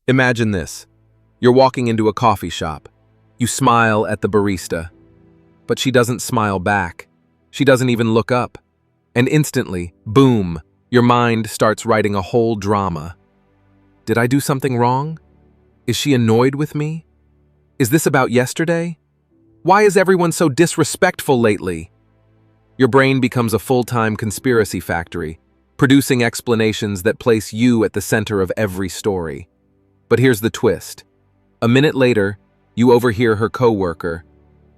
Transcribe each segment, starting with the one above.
Imagine this. You're walking into a coffee shop. You smile at the barista, but she doesn't smile back. She doesn't even look up. And instantly, boom, your mind starts writing a whole drama. Did I do something wrong? Is she annoyed with me? Is this about yesterday? Why is everyone so disrespectful lately? Your brain becomes a full-time conspiracy factory, producing explanations that place you at the center of every story. But here's the twist. A minute later, you overhear her coworker.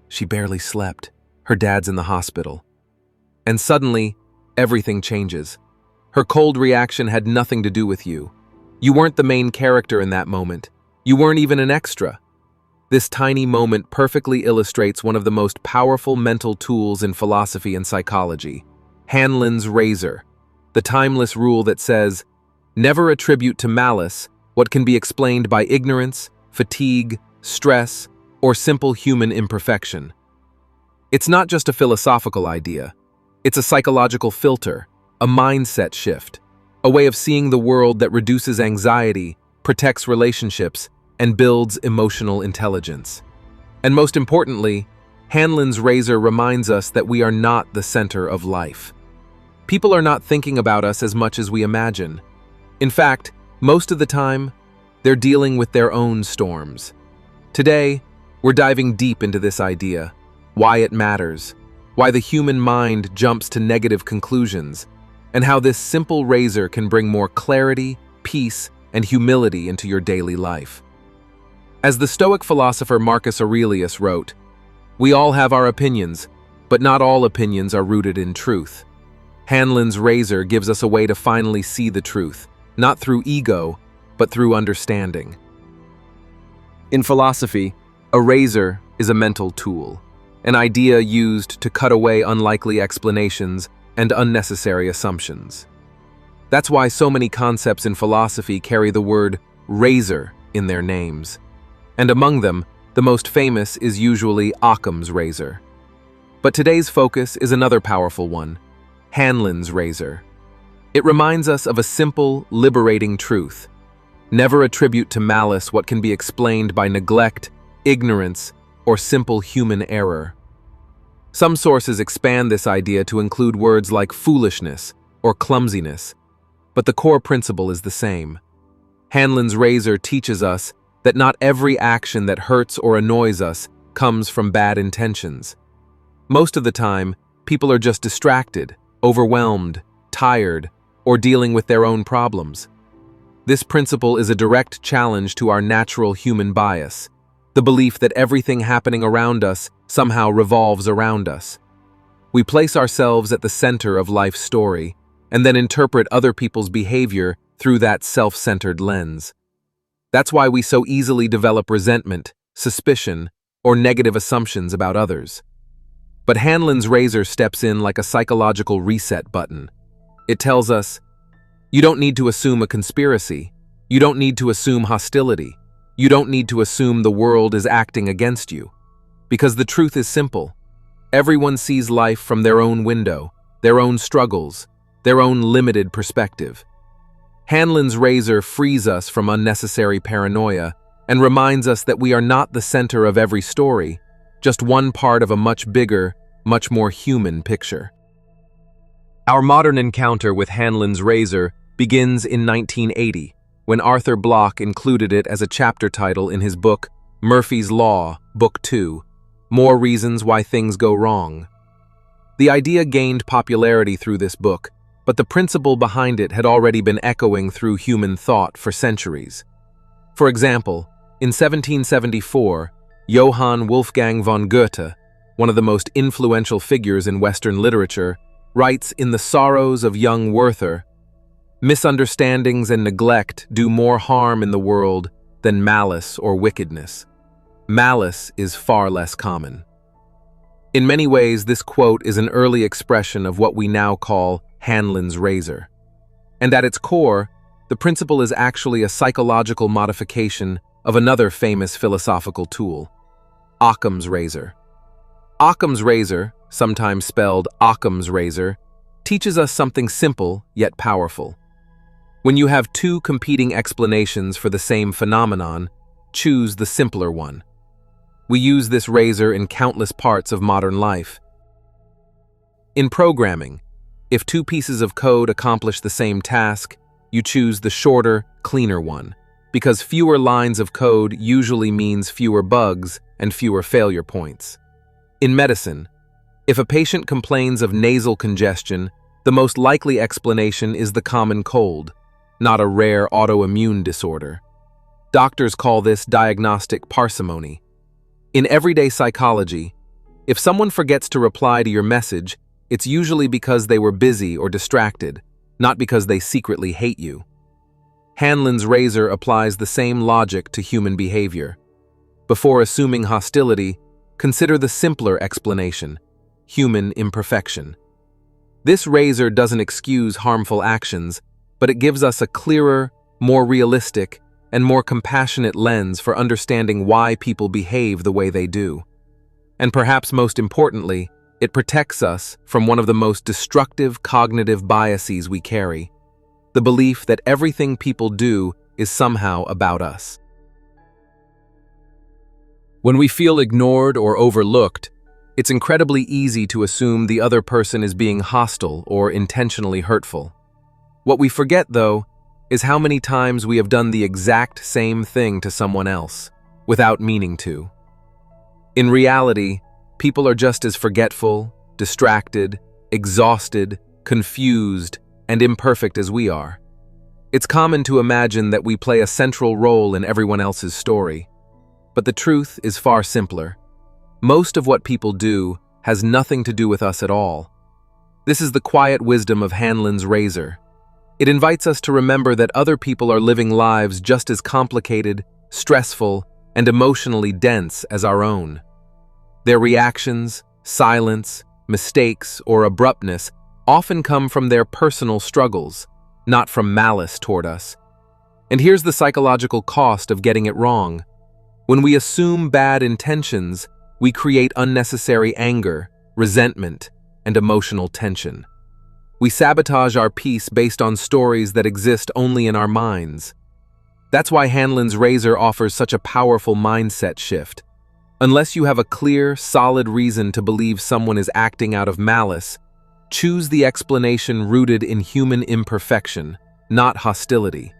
She barely slept. Her dad's in the hospital. And suddenly, everything changes. Her cold reaction had nothing to do with you. You weren't the main character in that moment. You weren't even an extra. This tiny moment perfectly illustrates one of the most powerful mental tools in philosophy and psychology, Hanlon's Razor, the timeless rule that says, never attribute to malice what can be explained by ignorance, fatigue, stress, or simple human imperfection. It's not just a philosophical idea. It's a psychological filter, a mindset shift, a way of seeing the world that reduces anxiety, protects relationships, and builds emotional intelligence. And most importantly, Hanlon's Razor reminds us that we are not the center of life. People are not thinking about us as much as we imagine. In fact, most of the time, they're dealing with their own storms. Today, we're diving deep into this idea, why it matters, why the human mind jumps to negative conclusions, and how this simple razor can bring more clarity, peace, and humility into your daily life. As the Stoic philosopher Marcus Aurelius wrote, "We all have our opinions, but not all opinions are rooted in truth." Hanlon's Razor gives us a way to finally see the truth, not through ego, but through understanding. In philosophy, a razor is a mental tool, an idea used to cut away unlikely explanations and unnecessary assumptions. That's why so many concepts in philosophy carry the word razor in their names. And among them, the most famous is usually Occam's razor. But today's focus is another powerful one, Hanlon's Razor. It reminds us of a simple, liberating truth. Never attribute to malice what can be explained by neglect, ignorance, or simple human error. Some sources expand this idea to include words like foolishness or clumsiness, but the core principle is the same. Hanlon's Razor teaches us that not every action that hurts or annoys us comes from bad intentions. Most of the time, people are just distracted, overwhelmed, tired, or dealing with their own problems. This principle is a direct challenge to our natural human bias, the belief that everything happening around us somehow revolves around us. We place ourselves at the center of life's story and then interpret other people's behavior through that self-centered lens. That's why we so easily develop resentment, suspicion, or negative assumptions about others. But Hanlon's Razor steps in like a psychological reset button. It tells us, you don't need to assume a conspiracy. You don't need to assume hostility. You don't need to assume the world is acting against you. Because the truth is simple. Everyone sees life from their own window, their own struggles, their own limited perspective. Hanlon's Razor frees us from unnecessary paranoia and reminds us that we are not the center of every story, just one part of a much bigger, much more human picture. Our modern encounter with Hanlon's Razor begins in 1980, when Arthur Bloch included it as a chapter title in his book, Murphy's Law, Book 2, More Reasons Why Things Go Wrong. The idea gained popularity through this book, but the principle behind it had already been echoing through human thought for centuries. For example, in 1774, Johann Wolfgang von Goethe, one of the most influential figures in Western literature, writes in The Sorrows of Young Werther, "Misunderstandings and neglect do more harm in the world than malice or wickedness. Malice is far less common." In many ways, this quote is an early expression of what we now call Hanlon's Razor. And at its core, the principle is actually a psychological modification of another famous philosophical tool, Occam's Razor. Occam's Razor, sometimes spelled Occam's Razor, teaches us something simple yet powerful. When you have two competing explanations for the same phenomenon, choose the simpler one. We use this razor in countless parts of modern life. In programming, if two pieces of code accomplish the same task, you choose the shorter, cleaner one, because fewer lines of code usually means fewer bugs and fewer failure points. In medicine, if a patient complains of nasal congestion, the most likely explanation is the common cold, not a rare autoimmune disorder. Doctors call this diagnostic parsimony. In everyday psychology, if someone forgets to reply to your message, it's usually because they were busy or distracted, not because they secretly hate you. Hanlon's razor applies the same logic to human behavior. Before assuming hostility, consider the simpler explanation: human imperfection. This razor doesn't excuse harmful actions, but it gives us a clearer, more realistic, and more compassionate lens for understanding why people behave the way they do. And perhaps most importantly, it protects us from one of the most destructive cognitive biases we carry: the belief that everything people do is somehow about us. When we feel ignored or overlooked, it's incredibly easy to assume the other person is being hostile or intentionally hurtful. What we forget, though, is how many times we have done the exact same thing to someone else, without meaning to. In reality, people are just as forgetful, distracted, exhausted, confused, and imperfect as we are. It's common to imagine that we play a central role in everyone else's story. But the truth is far simpler. Most of what people do has nothing to do with us at all. This is the quiet wisdom of Hanlon's razor. It invites us to remember that other people are living lives just as complicated, stressful, and emotionally dense as our own. Their reactions, silence, mistakes, or abruptness often come from their personal struggles, not from malice toward us. And here's the psychological cost of getting it wrong. When we assume bad intentions, we create unnecessary anger, resentment, and emotional tension. We sabotage our peace based on stories that exist only in our minds. That's why Hanlon's razor offers such a powerful mindset shift. Unless you have a clear, solid reason to believe someone is acting out of malice, choose the explanation rooted in human imperfection, not hostility.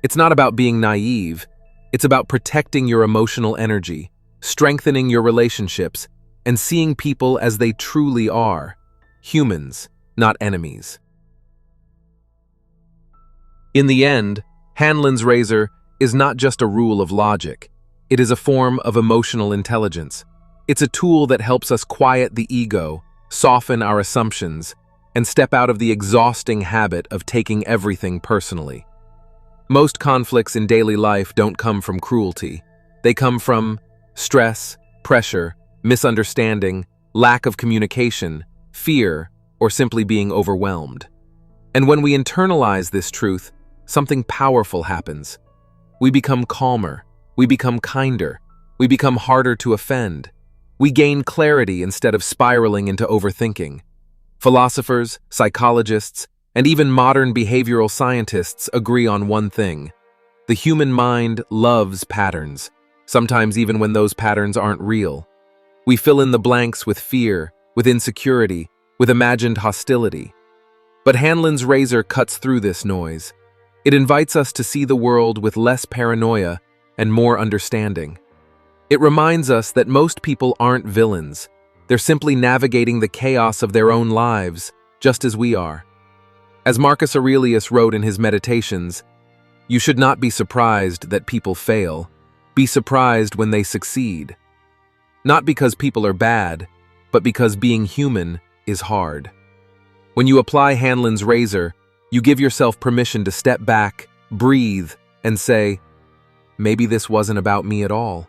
It's not about being naive. It's about protecting your emotional energy, strengthening your relationships, and seeing people as they truly are: humans, not enemies. In the end, Hanlon's razor is not just a rule of logic. It is a form of emotional intelligence. It's a tool that helps us quiet the ego, soften our assumptions, and step out of the exhausting habit of taking everything personally. Most conflicts in daily life don't come from cruelty. They come from stress, pressure, misunderstanding, lack of communication, fear, or simply being overwhelmed. And when we internalize this truth, something powerful happens. We become calmer, we become kinder, we become harder to offend. We gain clarity instead of spiraling into overthinking. Philosophers, psychologists, and even modern behavioral scientists agree on one thing: the human mind loves patterns, sometimes even when those patterns aren't real. We fill in the blanks with fear, with insecurity, with imagined hostility. But Hanlon's razor cuts through this noise. It invites us to see the world with less paranoia and more understanding. It reminds us that most people aren't villains. They're simply navigating the chaos of their own lives, just as we are. As Marcus Aurelius wrote in his Meditations, "You should not be surprised that people fail. Be surprised when they succeed." Not because people are bad, but because being human is hard. When you apply Hanlon's razor, you give yourself permission to step back, breathe, and say, maybe this wasn't about me at all.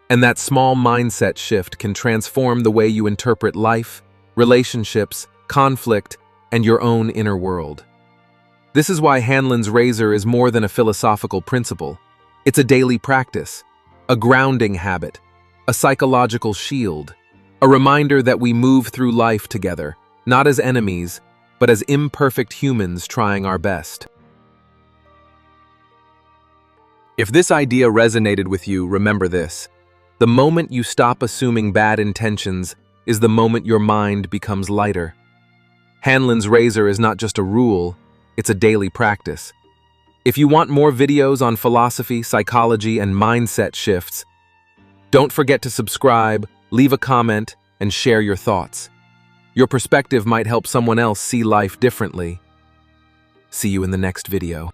And that small mindset shift can transform the way you interpret life, relationships, conflict, and your own inner world. This is why Hanlon's razor is more than a philosophical principle. It's a daily practice, a grounding habit, a psychological shield, a reminder that we move through life together, not as enemies, but as imperfect humans trying our best. If this idea resonated with you, remember this. The moment you stop assuming bad intentions is the moment your mind becomes lighter. Hanlon's Razor is not just a rule, it's a daily practice. If you want more videos on philosophy, psychology, and mindset shifts, don't forget to subscribe, leave a comment, and share your thoughts. Your perspective might help someone else see life differently. See you in the next video.